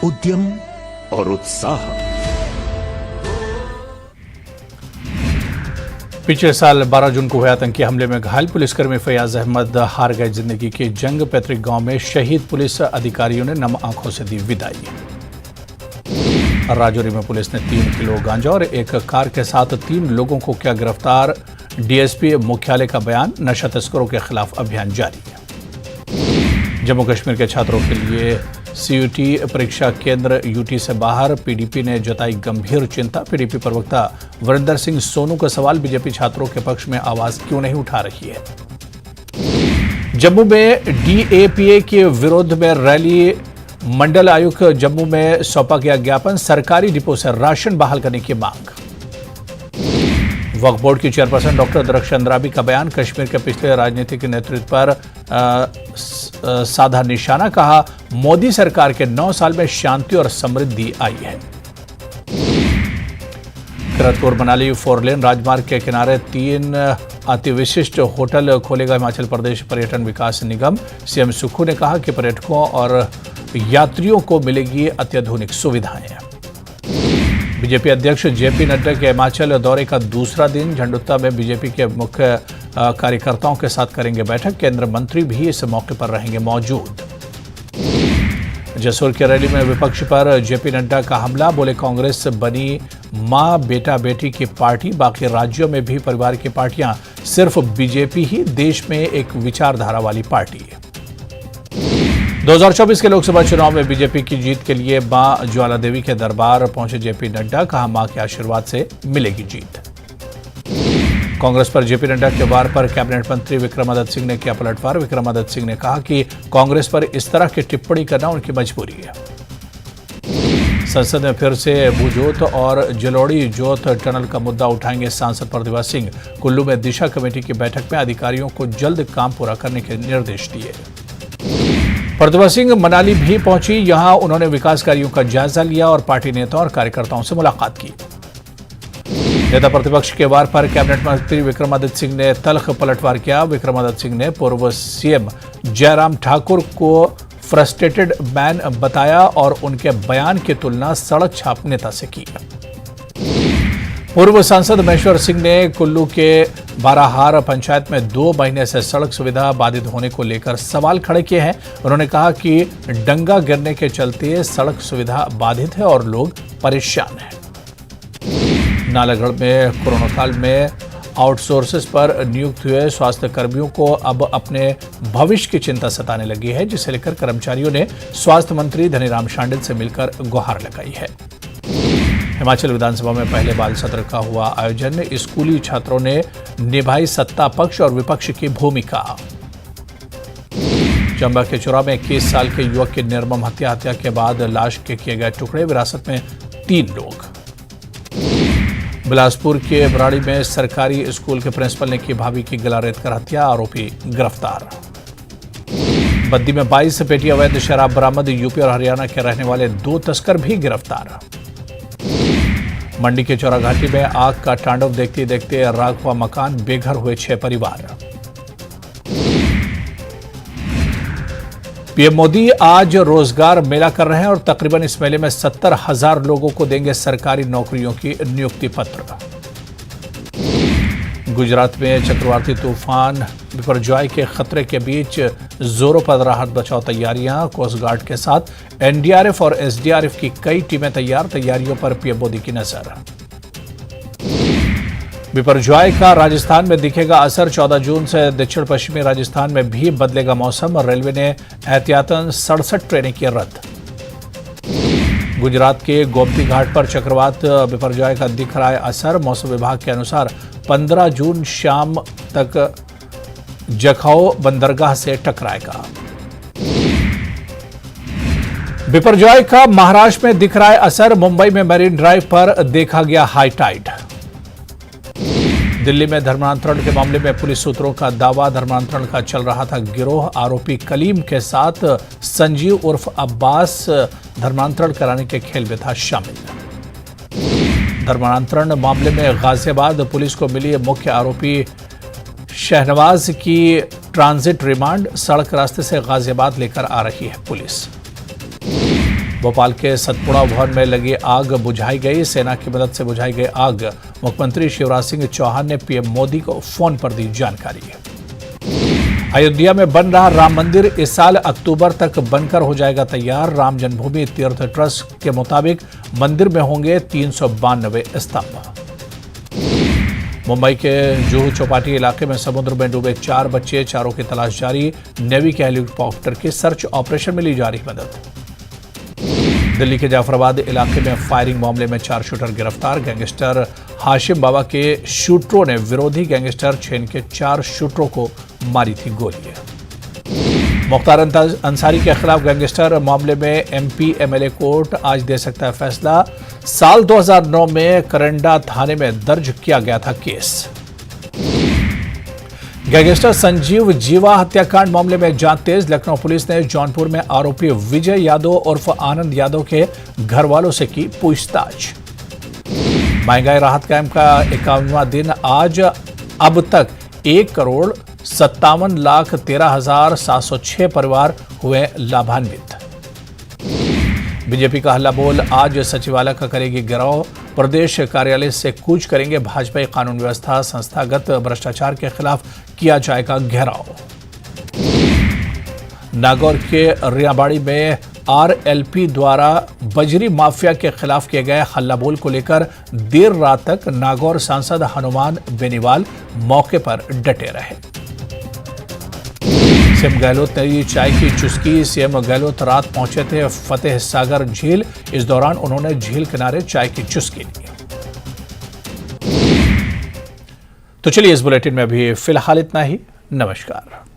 उद्यम और उत्साह। पिछले साल 12 जून को हुए आतंकी हमले में घायल पुलिसकर्मी फैयाज अहमद हार गए जिंदगी की जंग। पैतृक गांव में शहीद पुलिस अधिकारियों ने नम आंखों से दी विदाई। राजौरी में पुलिस ने 3 किलो गांजा और एक कार के साथ 3 लोगों को किया गिरफ्तार। डीएसपी मुख्यालय का बयान, नशा तस्करों के खिलाफ अभियान जारी है। जम्मू कश्मीर के छात्रों के लिए सीयूटी परीक्षा केंद्र यूटी से बाहर, पीडीपी ने जताई गंभीर चिंता। पीडीपी प्रवक्ता वरिंदर सिंह सोनू का सवाल, बीजेपी छात्रों के पक्ष में आवाज क्यों नहीं उठा रही है। जम्मू में डीएपीए के विरोध में रैली, मंडल आयुक्त जम्मू में सौंपा गया ज्ञापन। सरकारी डिपो से राशन बहाल करने की मांग। वक्फ बोर्ड की चेयरपर्सन डॉक्टर दरख्श अंद्राबी का बयान, कश्मीर के पिछले राजनीतिक नेतृत्व पर साधा निशाना। कहा, मोदी सरकार के 9 साल में शांति और समृद्धि आई है। किरतपुर मनाली 4 लेन राजमार्ग के किनारे 3 अतिविशिष्ट होटल खोलेगा हिमाचल प्रदेश पर्यटन विकास निगम। सीएम सुक्खू ने कहा कि पर्यटकों और यात्रियों को मिलेगी अत्याधुनिक सुविधाएं। बीजेपी अध्यक्ष जेपी नड्डा के हिमाचल दौरे का दूसरा दिन। झंडुत्ता में बीजेपी के मुख्य कार्यकर्ताओं के साथ करेंगे बैठक। केंद्र मंत्री भी इस मौके पर रहेंगे मौजूद। जसोर की रैली में विपक्ष पर जेपी नड्डा का हमला, बोले कांग्रेस बनी मां बेटा बेटी की पार्टी, बाकी राज्यों में भी परिवार की पार्टियां, सिर्फ बीजेपी ही देश में एक विचारधारा वाली पार्टी है। 2024 के लोकसभा चुनाव में बीजेपी की जीत के लिए मां ज्वाला देवी के दरबार पहुंचे जेपी नड्डा। कहा, मां के आशीर्वाद से मिलेगी जीत। कांग्रेस पर जेपी नड्डा के वार पर कैबिनेट मंत्री विक्रमादित्य सिंह ने किया पलटवार। विक्रमादित्य सिंह ने कहा कि कांग्रेस पर इस तरह की टिप्पणी करना उनकी मजबूरी है। संसद में फिर से भूजोत और जलोड़ी जोत टनल का मुद्दा उठाएंगे सांसद प्रतिभा सिंह। कुल्लू में दिशा कमेटी की बैठक में अधिकारियों को जल्द काम पूरा करने के निर्देश दिए। प्रतिभा सिंह मनाली भी पहुंची। यहां उन्होंने विकास कार्यों का जायजा लिया और पार्टी नेताओं और कार्यकर्ताओं से मुलाकात की। नेता प्रतिपक्ष के वार पर कैबिनेट मंत्री विक्रमादित्य सिंह ने तल्ख पलटवार किया। विक्रमादित्य सिंह ने पूर्व सीएम जयराम ठाकुर को फ्रस्ट्रेटेड मैन बताया और उनके बयान की तुलना सड़क छाप नेता से की। पूर्व सांसद महेश्वर सिंह ने कुल्लू के बाराहार पंचायत में 2 महीने से सड़क सुविधा बाधित होने को लेकर सवाल खड़े किए हैं। उन्होंने कहा कि डंगा गिरने के चलते सड़क सुविधा बाधित है और लोग परेशान हैं। नालागढ़ में कोरोना काल में आउटसोर्सेस पर नियुक्त हुए स्वास्थ्य कर्मियों को अब अपने भविष्य की चिंता सताने लगी है, जिसे लेकर कर्मचारियों ने स्वास्थ्य मंत्री धनीराम शांडिल से मिलकर गुहार लगाई है। हिमाचल विधानसभा में पहले बाल सत्र का हुआ आयोजन। स्कूली छात्रों ने निभाई सत्ता पक्ष और विपक्ष की भूमिका। चंबा के चुरा में 21 साल के युवक की निर्मम हत्या के बाद लाश के किए गए टुकड़े, विरासत में 3 लोग। बिलासपुर के बराड़ी में सरकारी स्कूल के प्रिंसिपल ने की भाभी की गला रेत कर हत्या, आरोपी गिरफ्तार। बद्दी में 22 पेटी अवैध शराब बरामद, यूपी और हरियाणा के रहने वाले 2 तस्कर भी गिरफ्तार। मंडी के चौरा घाटी में आग का तांडव देखते देखते राख हुआ मकान, बेघर हुए 6 परिवार। पीएम मोदी आज रोजगार मेला कर रहे हैं और तकरीबन इस मेले में 70,000 लोगों को देंगे सरकारी नौकरियों की नियुक्ति पत्र। गुजरात में चक्रवाती तूफान बिपरजॉय के खतरे के बीच जोरों पर राहत बचाव तैयारियां। कोस्ट गार्ड के साथ एनडीआरएफ और एसडीआरएफ की कई टीमें तैयार। तैयारियों पर पीएम मोदी की नजर। बिपरजॉय का राजस्थान में दिखेगा असर। 14 जून से दक्षिण पश्चिमी राजस्थान में भी बदलेगा मौसम। रेलवे ने एहतियातन 67 ट्रेनें की रद्द। गुजरात के गोमती घाट पर चक्रवात बिपरजॉय का दिख रहा है असर। मौसम विभाग के अनुसार 15 जून शाम तक जखाओ बंदरगाह से टकराएगा। बिपरजॉय का महाराष्ट्र में दिख रहा है असर। मुंबई में मरीन ड्राइव पर देखा गया हाई टाइड। दिल्ली में धर्मांतरण के मामले में पुलिस सूत्रों का दावा, धर्मांतरण का चल रहा था गिरोह। आरोपी कलीम के साथ संजीव उर्फ अब्बास धर्मांतरण कराने के खेल में था शामिल। धर्मांतरण मामले में गाजियाबाद पुलिस को मिली मुख्य आरोपी शहनवाज की ट्रांजिट रिमांड। सड़क रास्ते से गाजियाबाद लेकर आ रही है पुलिस। भोपाल के सतपुड़ा भवन में लगी आग बुझाई गई। सेना की मदद से बुझाई गई आग। मुख्यमंत्री शिवराज सिंह चौहान ने पीएम मोदी को फोन पर दी जानकारी। अयोध्या में बन रहा राम मंदिर इस साल अक्टूबर तक बनकर हो जाएगा तैयार। राम जन्मभूमि तीर्थ ट्रस्ट के मुताबिक मंदिर में होंगे 392 स्तंभ। मुंबई के जुहू चौपाटी इलाके में समुद्र में डूबे 4 बच्चे, चारों की तलाश जारी। नेवी के हेलीकॉप्टर के सर्च ऑपरेशन में ली जा रही मदद। दिल्ली के जाफराबाद इलाके में फायरिंग मामले में 4 शूटर गिरफ्तार। गैंगस्टर हाशिम बाबा के शूटरों ने विरोधी गैंगस्टर चेन के 4 शूटरों को मारी थी गोली। मुख्तार अंसारी के खिलाफ गैंगस्टर मामले में एमपी एमएलए कोर्ट आज दे सकता है फैसला। साल 2009 में करंडा थाने में दर्ज किया गया था केस। गैंगस्टर संजीव जीवा हत्याकांड मामले में जांच तेज। लखनऊ पुलिस ने जौनपुर में आरोपी विजय यादव उर्फ आनंद यादव के घर वालों से की पूछताछ। महंगाई राहत कैंप का 51वां दिन आज। अब तक 1,57,13,706 परिवार हुए लाभान्वित। बीजेपी का हल्ला बोल आज सचिवालय का करेगी घेराव। प्रदेश कार्यालय से कूच करेंगे भाजपा। कानून व्यवस्था संस्थागत भ्रष्टाचार के खिलाफ किया जाएगा घेराव। नागौर के रियाबाड़ी में आरएलपी द्वारा बजरी माफिया के खिलाफ किए गए हल्ला बोल को लेकर देर रात तक नागौर सांसद हनुमान बेनीवाल मौके पर डटे रहे। सीएम गहलोत ने चाय की चुस्की। सीएम गहलोत रात पहुंचे थे फतेह सागर झील। इस दौरान उन्होंने झील किनारे चाय की चुस्की ली। तो चलिए इस बुलेटिन में अभी फिलहाल इतना ही। नमस्कार।